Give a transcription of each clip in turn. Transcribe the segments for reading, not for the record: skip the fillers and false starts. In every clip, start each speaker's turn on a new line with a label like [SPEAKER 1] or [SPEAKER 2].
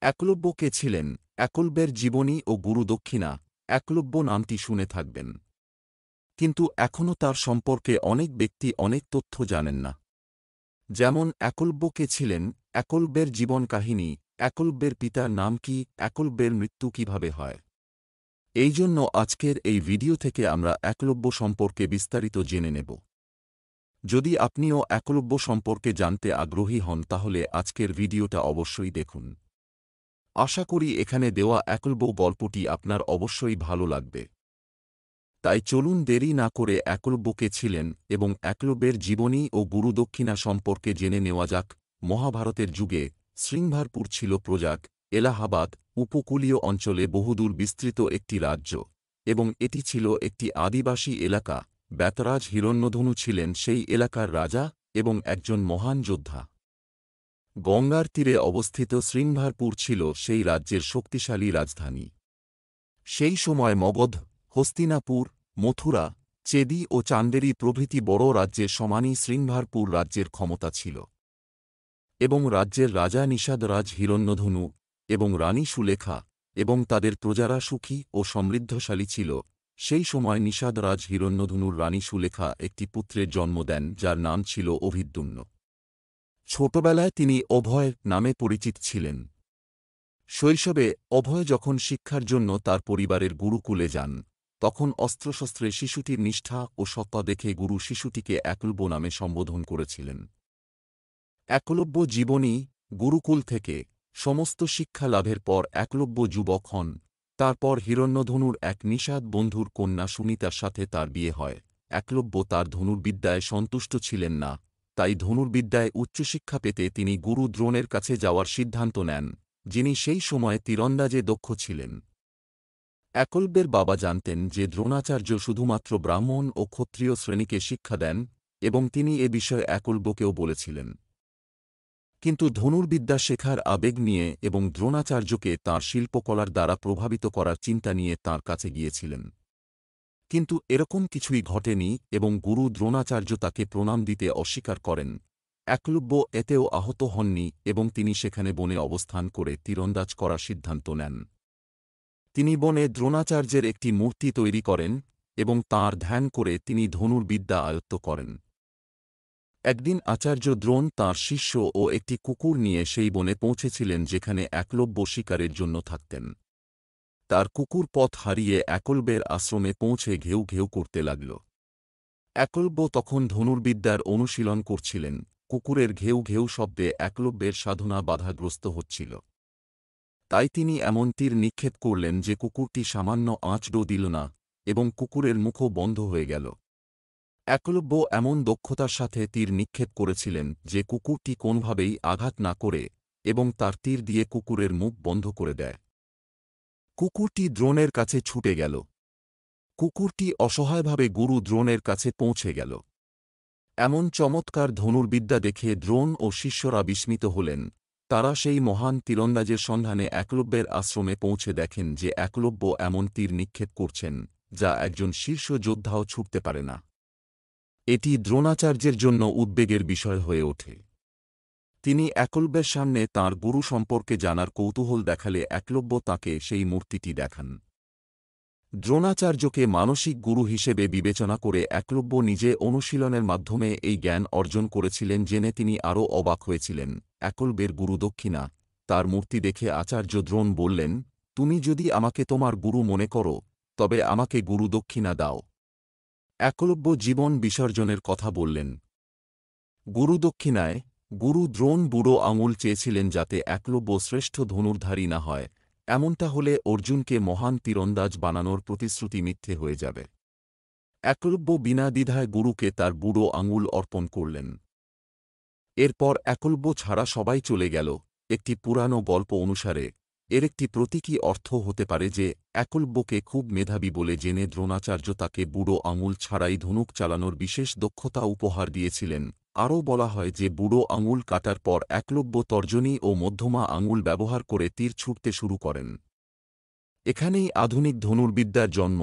[SPEAKER 1] একলব্য কে ছিলেন? একলব্যের জীবনী ও গুরুদক্ষিণা। একলব্য নামটি শুনে থাকবেন, কিন্তু এখনও তার সম্পর্কে অনেক ব্যক্তি অনেক তথ্য জানেন না। যেমন একলব্য কে ছিলেন, একলব্যের জীবন কাহিনী, একলব্যের পিতার নাম কি, একলব্যের মৃত্যু কিভাবে হয়। এই জন্য আজকের এই ভিডিও থেকে আমরা একলব্য সম্পর্কে বিস্তারিত জেনে নেব। যদি আপনিও একলব্য সম্পর্কে জানতে আগ্রহী হন তাহলে আজকের ভিডিওটা অবশ্যই দেখুন। আশা করি এখানে দেওয়া একলব্য গল্পটি আপনার অবশ্যই ভালো লাগবে। তাই চলুন দেরি না করে একলব্য কে ছিলেন এবং একলব্যের জীবনী ও গুরুদক্ষিণা সম্পর্কে জেনে নেওয়া যাক। মহাভারতের যুগে শৃঙ্গারপুর ছিল প্রজাক, এলাহাবাদ উপকূলীয় অঞ্চলে বহুদূর বিস্তৃত একটি রাজ্য, এবং এটি ছিল একটি আদিবাসী এলাকা। বেতরাজ হিরণ্যধনু ছিলেন সেই এলাকার রাজা এবং একজন মহান যোদ্ধা। গঙ্গার তীরে অবস্থিত শৃঙ্গারপুর ছিল সেই রাজ্যের শক্তিশালী রাজধানী। সেই সময় মগধ, হস্তিনাপুর, মথুরা, চেদি ও চান্দেরি প্রভৃতি বড় রাজ্যের সমানই শৃঙ্গারপুর রাজ্যের ক্ষমতা ছিল, এবং রাজ্যের রাজা নিষাদরাজ হিরণ্যধনু এবং রানী সুলেখা এবং তাদের প্রজারা সুখী ও সমৃদ্ধশালী ছিল। সেই সময় নিষাদরাজ হিরণ্যধনুর রানী সুলেখা একটি পুত্রের জন্ম দেন যার নাম ছিল অভিদ্যুম্ন। ছোটবেলায় তিনি অভয় নামে পরিচিত ছিলেন। শৈশবে অভয় যখন শিক্ষার জন্য তার পরিবারের গুরুকুলে যান, তখন অস্ত্রশস্ত্রে শিশুটির নিষ্ঠা ও সত্তা দেখে গুরু শিশুটিকে একলব্য নামে সম্বোধন করেছিলেন। একলব্য জীবনী। গুরুকুল থেকে সমস্ত শিক্ষা লাভের পর একলব্য যুবক হন। তারপর হিরণ্যধনুর এক নিষাদ বন্ধুর কন্যা সুনীতার সাথে তার বিয়ে হয়। একলব্য তার ধনুর্বিদ্যায় সন্তুষ্ট ছিলেন না, তাই ধনুর্বিদ্যায় উচ্চশিক্ষা পেতে তিনি গুরু দ্রোণের কাছে যাওয়ার সিদ্ধান্ত নেন, যিনি সেই সময় তীরন্দাজে দক্ষ ছিলেন। একলব্যের বাবা জানতেন যে দ্রোণাচার্য শুধুমাত্র ব্রাহ্মণ ও ক্ষত্রিয় শ্রেণীকে শিক্ষা দেন, এবং তিনি এ বিষয়ে একলব্যকেও বলেছিলেন। কিন্তু ধনুর্বিদ্যা শেখার আবেগ নিয়ে এবং দ্রোণাচার্যকে তাঁর শিল্পকলার দ্বারা প্রভাবিত করার চিন্তা নিয়ে তাঁর কাছে গিয়েছিলেন। কিন্তু এরকম কিছুই ঘটেনি এবং গুরু দ্রোণাচার্য তাকে প্রণাম দিতে অস্বীকার করেন। একলব্য এতেও আহত হননি এবং তিনি সেখানে বনে অবস্থান করে তীরন্দাজ করার সিদ্ধান্ত নেন। তিনি বনে দ্রোণাচার্যের একটি মূর্তি তৈরি করেন এবং তাঁর ধ্যান করে তিনি ধনুর্বিদ্যা আয়ত্ত করেন। একদিন আচার্য দ্রোণ তাঁর শিষ্য ও একটি কুকুর নিয়ে সেই বনে পৌঁছেছিলেন যেখানে একলব্য শিকারের জন্য থাকতেন। তার কুকুর পথ হারিয়ে একলব্যের আশ্রমে পৌঁছে ঘেউ ঘেউ করতে লাগল। একলব্য তখন ধনুর্বিদ্যার অনুশীলন করছিলেন। কুকুরের ঘেউ ঘেউ শব্দে একলব্যের সাধনা বাধাগ্রস্ত হচ্ছিল। তাই তিনি এমন তীর নিক্ষেপ করলেন যে কুকুরটি সামান্য আঁচড়ও দিল না এবং কুকুরের মুখও বন্ধ হয়ে গেল। একলব্য এমন দক্ষতার সাথে তীর নিক্ষেপ করেছিলেন যে কুকুরটি কোনোভাবেই আঘাত না করে এবং তার তীর দিয়ে কুকুরের মুখ বন্ধ করে দেয়। কুকুরটি দ্রোণের কাছে ছুটে গেল। কুকুরটি অসহায়ভাবে গুরু দ্রোণের কাছে পৌঁছে গেল। এমন চমৎকার ধনুর্বিদ্যা দেখে দ্রোণ ও শিষ্যরা বিস্মিত হলেন। তারা সেই মহান তীরন্দাজের সন্ধানে একলব্যের আশ্রমে পৌঁছে দেখেন যে একলব্য এমন তীর নিক্ষেপ করছেন যা একজন শীর্ষ যোদ্ধাও ছুটতে পারে না। এটি দ্রোণাচার্যের জন্য উদ্বেগের বিষয় হয়ে ওঠে। তিনি একলব্যের সামনে তাঁর গুরু সম্পর্কে জানার কৌতূহল দেখালে একলব্য তাঁকে সেই মূর্তিটি দেখান। দ্রোণাচার্যকে মানসিক গুরু হিসেবে বিবেচনা করে একলব্য নিজে অনুশীলনের মাধ্যমে এই জ্ঞান অর্জন করেছিলেন জেনে তিনি আরও অবাক হয়েছিলেন। একলব্যের গুরুদক্ষিণা। তার মূর্তি দেখে আচার্য দ্রোণ বললেন, তুমি যদি আমাকে তোমার গুরু মনে করো তবে আমাকে গুরুদক্ষিণা দাও। একলব্য জীবন বিসর্জনের কথা বললেন। গুরুদক্ষিণায় গুরু দ্রোণ বুড়ো আঙুল চেয়েছিলেন যাতে একলব্য শ্রেষ্ঠ ধনুর্ধারী না হয়। এমনটা হলে অর্জুনকে মহান তীরন্দাজ বানানোর প্রতিশ্রুতি মিথ্যে হয়ে যাবে। একলব্য বিনা দ্বিধায় গুরুকে তার বুড়ো আঙুল অর্পণ করলেন। এরপর একলব্য ছাড়া সবাই চলে গেল। একটি পুরানো গল্প অনুসারে এর একটি প্রতীকী অর্থ হতে পারে যে একলব্যকে খুব মেধাবী বলে জেনে দ্রোণাচার্য তাকে বুড়ো আঙুল ছাড়াই ধনুক চালানোর বিশেষ দক্ষতা উপহার দিয়েছিলেন। আরও বলা হয় যে বুড়ো আঙুল কাটার পর একলব্য তর্জনী ও মধ্যমা আঙুল ব্যবহার করে তীর ছুটতে শুরু করেন। এখানেই আধুনিক ধনুর্বিদ্যার জন্ম,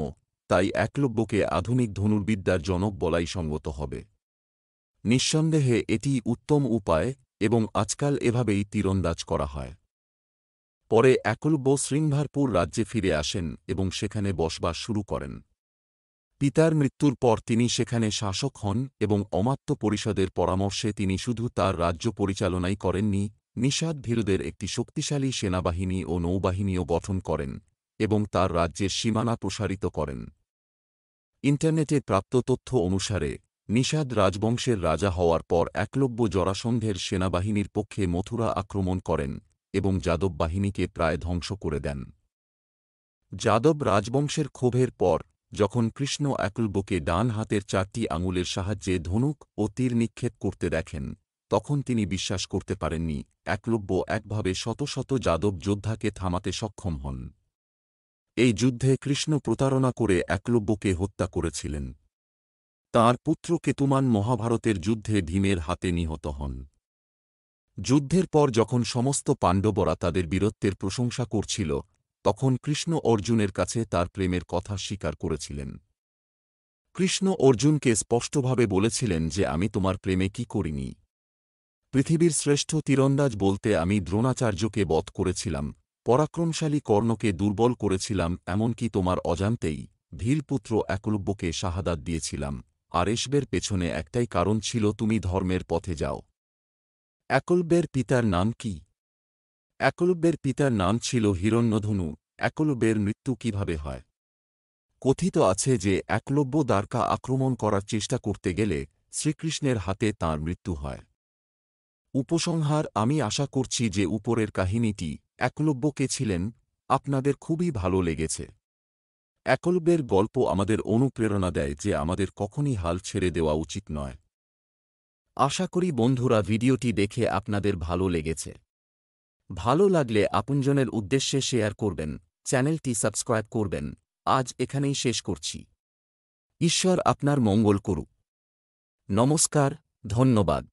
[SPEAKER 1] তাই একলব্যকে আধুনিক ধনুর্বিদ্যার জনক বলাই সঙ্গত হবে। নিঃসন্দেহে এটি উত্তম উপায় এবং আজকাল এভাবেই তীরন্দাজ করা হয়। পরে একলব্য শৃঙ্গারপুর রাজ্যে ফিরে আসেন এবং সেখানে বসবাস শুরু করেন। পিতার মৃত্যুর পর তিনি সেখানে শাসক হন এবং অমাত্য পরিষদের পরামর্শে তিনি শুধু তার রাজ্য পরিচালনাই করেননি, নিষাদ ভীরুদের একটি শক্তিশালী সেনাবাহিনী ও নৌবাহিনীও গঠন করেন এবং তার রাজ্যের সীমানা প্রসারিত করেন। ইন্টারনেটে প্রাপ্ত তথ্য অনুসারে নিষাদ রাজবংশের রাজা হওয়ার পর একলব্য জরাসন্ধের সেনাবাহিনীর পক্ষে মথুরা আক্রমণ করেন এবং যাদব বাহিনীকে প্রায় ধ্বংস করে দেন। যাদব রাজবংশের ক্ষোভের পর যখন কৃষ্ণ একলব্যকে ডান হাতের 4টি আঙুলের সাহায্যে ধনুক ও তীর নিক্ষেপ করতে দেখেন, তখন তিনি বিশ্বাস করতে পারেননি একলব্য একভাবে শত শত যাদব যোদ্ধাকে থামাতে সক্ষম হন। এই যুদ্ধে কৃষ্ণ প্রতারণা করে একলব্যকে হত্যা করেছিলেন। তাঁর পুত্র কেতুমান মহাভারতের যুদ্ধে ভীমের হাতে নিহত হন। যুদ্ধের পর যখন সমস্ত পাণ্ডবরা তাদের বীরত্বের প্রশংসা করছিল, তখন কৃষ্ণ অর্জুনের কাছে তার প্রেমের কথা স্বীকার করেছিলেন। কৃষ্ণ অর্জুনকে স্পষ্টভাবে বলেছিলেন যে আমি তোমার প্রেমে কি করিনি। পৃথিবীর শ্রেষ্ঠ তীরন্দাজ বলতে আমি দ্রোণাচার্যকে বধ করেছিলাম, পরাক্রমশালী কর্ণকে দুর্বল করেছিলাম, এমনকি তোমার অজান্তেই ভীলপুত্র একলব্যকে শাহাদাত দিয়েছিলাম, আর এসবের পেছনে একটাই কারণ ছিল তুমি ধর্মের পথে যাও। একলব্যের পিতার নাম কি? একলব্যের পিতার নাম ছিল হিরণ্যধনু। একলব্যের মৃত্যু কিভাবে হয়? কথিত আছে যে একলব্য দ্বারকা আক্রমণ করার চেষ্টা করতে গেলে শ্রীকৃষ্ণের হাতে তাঁর মৃত্যু হয়। উপসংহার: আমি আশা করছি যে উপরের কাহিনীটি একলব্য কে ছিলেন আপনাদের খুবই ভালো লেগেছে। একলব্যের গল্প আমাদের অনুপ্রেরণা দেয় যে আমাদের কখনই হাল ছেড়ে দেওয়া উচিত নয়। আশা করি বন্ধুরা ভিডিওটি দেখে আপনাদের ভালো লেগেছে। ভালো লাগলে আপনজনের উদ্দেশ্যে শেয়ার করবেন, চ্যানেলটি সাবস্ক্রাইব করবেন। আজ এখানেই শেষ করছি। ঈশ্বর আপনার মঙ্গল করুক। নমস্কার, ধন্যবাদ।